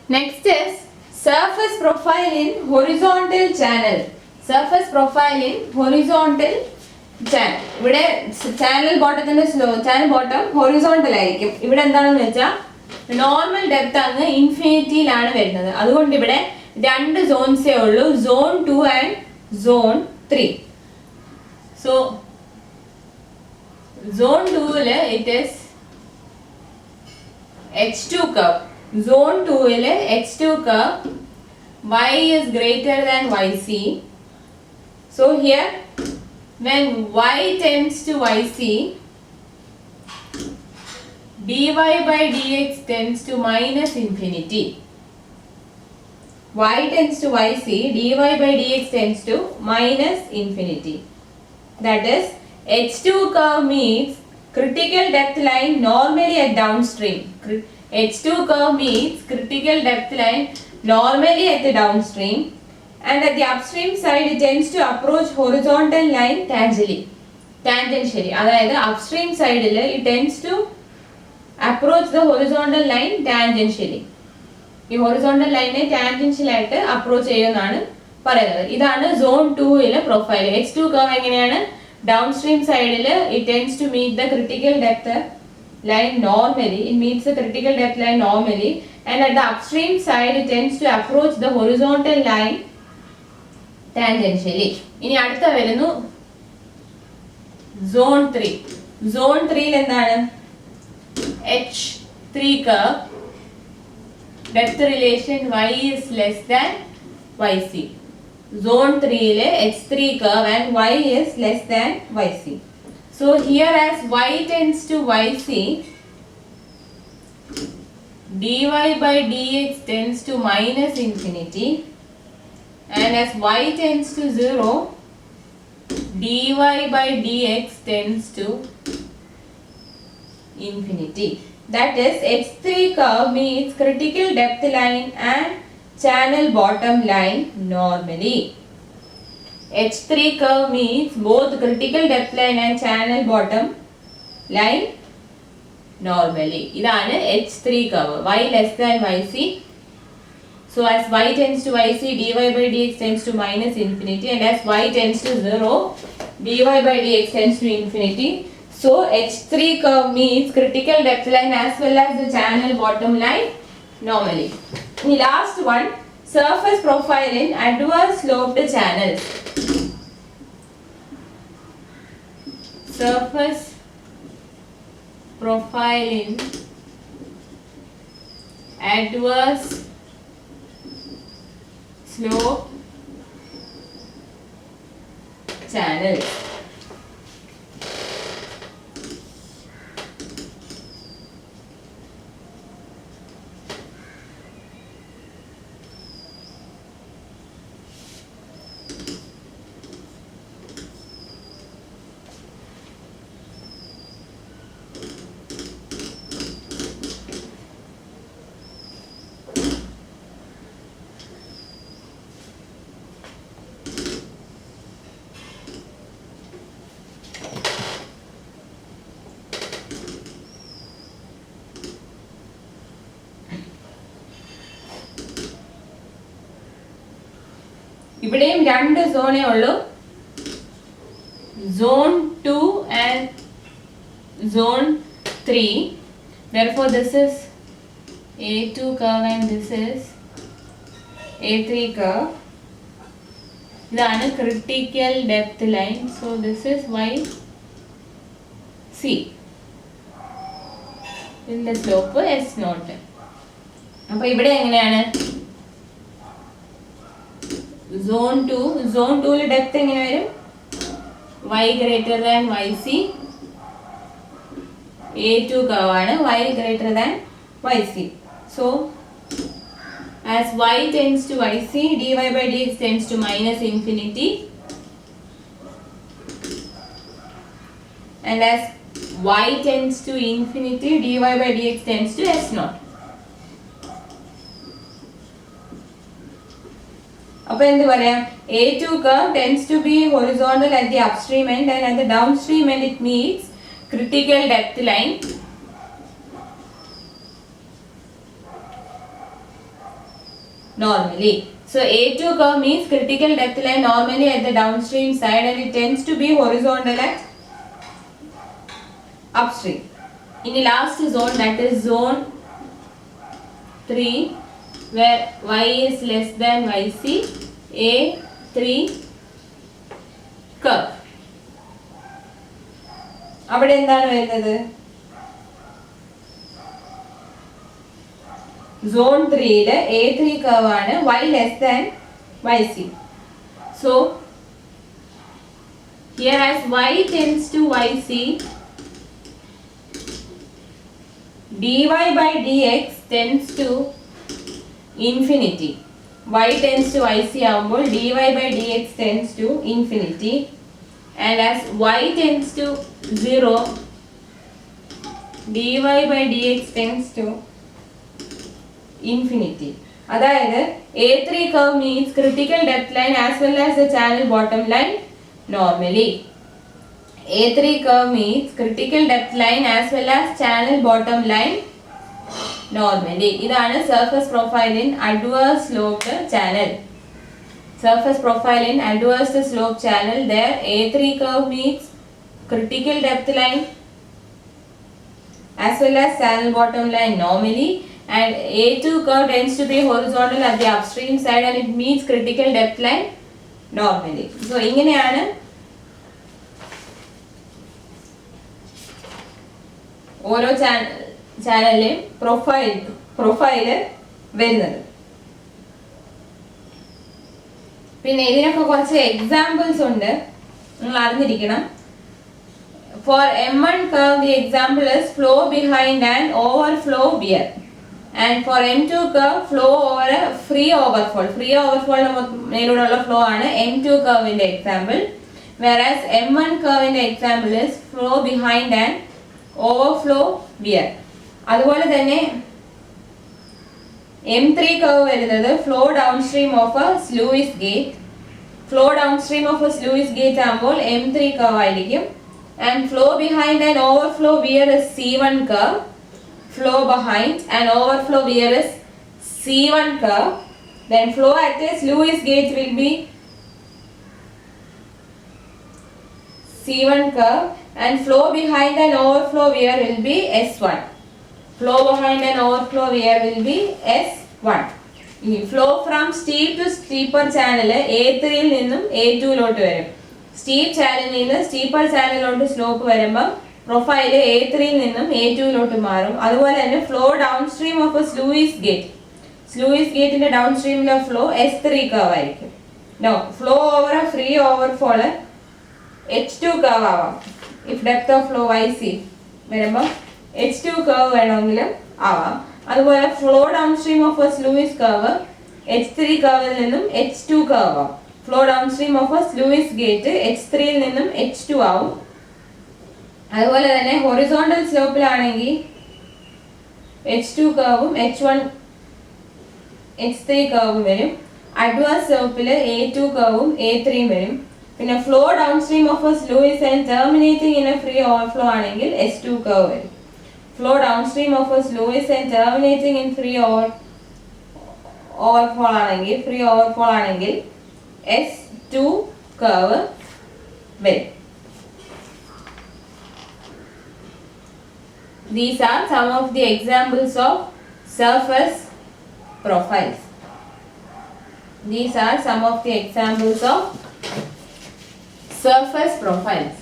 Next is surface profile in horizontal channel. Surface profile in horizontal channel. ഇവിടെ channel ബോട്ടത്തിന്റെ channel bottom horizontal ആയിരിക്കും. ഇവിടെ എന്താണെന്ന് വെച്ചാൽ normal depth അങ്ങ് ഇൻഫിനിറ്റിയിലാണ് വരുന്നത്. അതുകൊണ്ട് ഇവിടെ രണ്ട് സോൺസേ ഉള്ളൂ, zone 2 and zone 3. So zone 2 it is H2 curve. Zone 2 ile H2 curve y is greater than yc. So here when y tends to yc, dy by dx tends to minus infinity. Y tends to yc, dy by dx tends to minus infinity. That is, H2 curve meets critical depth line normally at downstream. H2 curve meets critical depth line normally at the downstream, and at the upstream side it tends to approach horizontal line tangentially. അതായത് upstream side it tends to approach the horizontal line tangentially. ഈ horizontal line tangential ആയിട്ട് approach ചെയ്യുമെന്നാണ് പറയുന്നത്. ഇതാണ് zone 2 profile. H2 curve എങ്ങനെയാണ്? Downstream side it tends to meet the critical depth line normally. It meets the critical depth line normally, and at the upstream side it tends to approach the horizontal line tangentially. ഇനി അടുത്ത വരുന്നു zone 3. Zone 3 എന്താണ്? H3 curve depth relation y is less than yc. Zone 3 H3 curve and y is less than yc. So here as y tends to yc, dy by dx tends to minus infinity, and as y tends to 0, dy by dx tends to infinity. That is, H3 curve meets critical depth line and channel bottom line normally. H3 curve meets both critical depth line and channel bottom line normally. ഇതാണ് H3 curve. Y less than yc. So as y tends to yc, dy by dx tends to minus infinity, and as y tends to 0, dy by dx tends to infinity. So H3 curve meets critical depth line as well as the channel bottom line normally. The last one, surface profile in adverse sloped channels. Surface profile in adverse slope channels. ഇവിടെയും രണ്ട് സോണേ ഉള്ളൂ, zone 2 and zone 3. Therefore this is A2 curve and this is A3 curve. ഇതാണ് critical depth line. So this is YC. ഇതിന്റെ slope S0. അപ്പോൾ ഇവിടെ എങ്ങനെയാണ്? Zone 2 depth എങ്ങനെ വരും? y greater than yc. A2 curve ആണ്, y greater than yc. So as y tends to yc, dy by dx tends to minus infinity, and as y tends to infinity, dy by dx tends to S0. അപ്പോൾ എന്ത് പറയാം? A2 curve tends to be horizontal at the upstream end, and at the downstream end it meets critical depth line normally. So A2 curve means critical depth line normally at the downstream side and it tends to be horizontal at upstream. In the last zone, that is zone 3, where y is less than yc, A3 curve. അവിടെ എന്താണ് വരുന്നത്? Zone 3 ലെ A3 curve ആണ് y less than yc. So here as y tends to yc, dy by dx tends to infinity. Y tends to yc ആകുമ്പോൾ dy by dx tends to infinity. And as y tends to 0, dy by dx tends to infinity. അതായത് A3 curve means critical depth line as well as the channel bottom line normally. A3 curve means critical depth line as well as channel bottom line normally. ഇതാണ് surface profile in adverse sloped channel. Surface profile in adverse slope channel. There A3 curve means critical depth line as well as channel bottom line normally, and A2 curve tends to be horizontal at the upstream side and it meets critical depth line normally. So ഇങ്ങനെയാണ് ഓരോ ചാനലിലെയും profile വരുന്നത്. പിന്നെ ഇതിനൊക്കെ കുറച്ച് examples ഉണ്ട്, നിങ്ങൾ അറിഞ്ഞിരിക്കണം. For M1 curve, the example is flow behind an overflow weir, and for M2 curve, flow over a free overfall. Free overfall മേലൂടെയുള്ള flow ആണ് M2 curve ന്റെ എക്സാമ്പിൾ. Whereas M1 curve ന്റെ example is flow behind an overflow weir. അതുപോലെ തന്നെ M3 curve വരുന്നത് flow downstream of a sluice gate. Flow downstream of a sluice gate ആകുമ്പോൾ M3 curve ആയിരിക്കും. And flow behind an overflow weir is C1 curve. Flow behind an overflow weir is C1 curve. Then flow at a sluice gate will be C1 curve, and flow behind an overflow weir will be S1. Flow behind an overflow weir will be S1. Flow from steep to steeper channel A3 ൽ നിന്നും A2 ലോട്ട് വരും. Steep ചാനലിൽ നിന്ന് steeper ചാനലിലോട്ട് slope വരുമ്പോൾ profile A3 ൽ നിന്നും A2 ലോട്ട് മാറും. അതുപോലെ തന്നെ flow downstream of a sluice gate, sluice ഗേറ്റിന്റെ ഡൗൺ സ്ട്രീമിലെ ഫ്ലോ S3 കർവ് ആയിരിക്കും. No, flow over a free overfall H2 curve ആവാം. If depth of flow YC വരുമ്പോൾ H2 കർവ് വേണമെങ്കിലും ആവാം. അതുപോലെ flow downstream of a sluice curve H3 കർവിൽ നിന്നും H2 കർവ് ആവും. Flow downstream of a sluice gate H3 ൽ നിന്നും H2 ആവും. അതുപോലെ തന്നെ ഹൊറിസോണ്ടൽ സ്ലോപ്പിലാണെങ്കിൽ H2 കർവും H1 H3 കർവും വരും. അഡ്വാൻസ് സ്ലോപ്പിൽ A2 കർവും A3 വരും. പിന്നെ flow downstream of a sluice and terminating in A free overflow ആണെങ്കിൽ S2 കർവ് വരും. Flow downstream of a sluice and terminating in free overfall ആണെങ്കിൽ S2 curve വരും. These are some of the examples of surface profiles. These are some of the examples of surface profiles.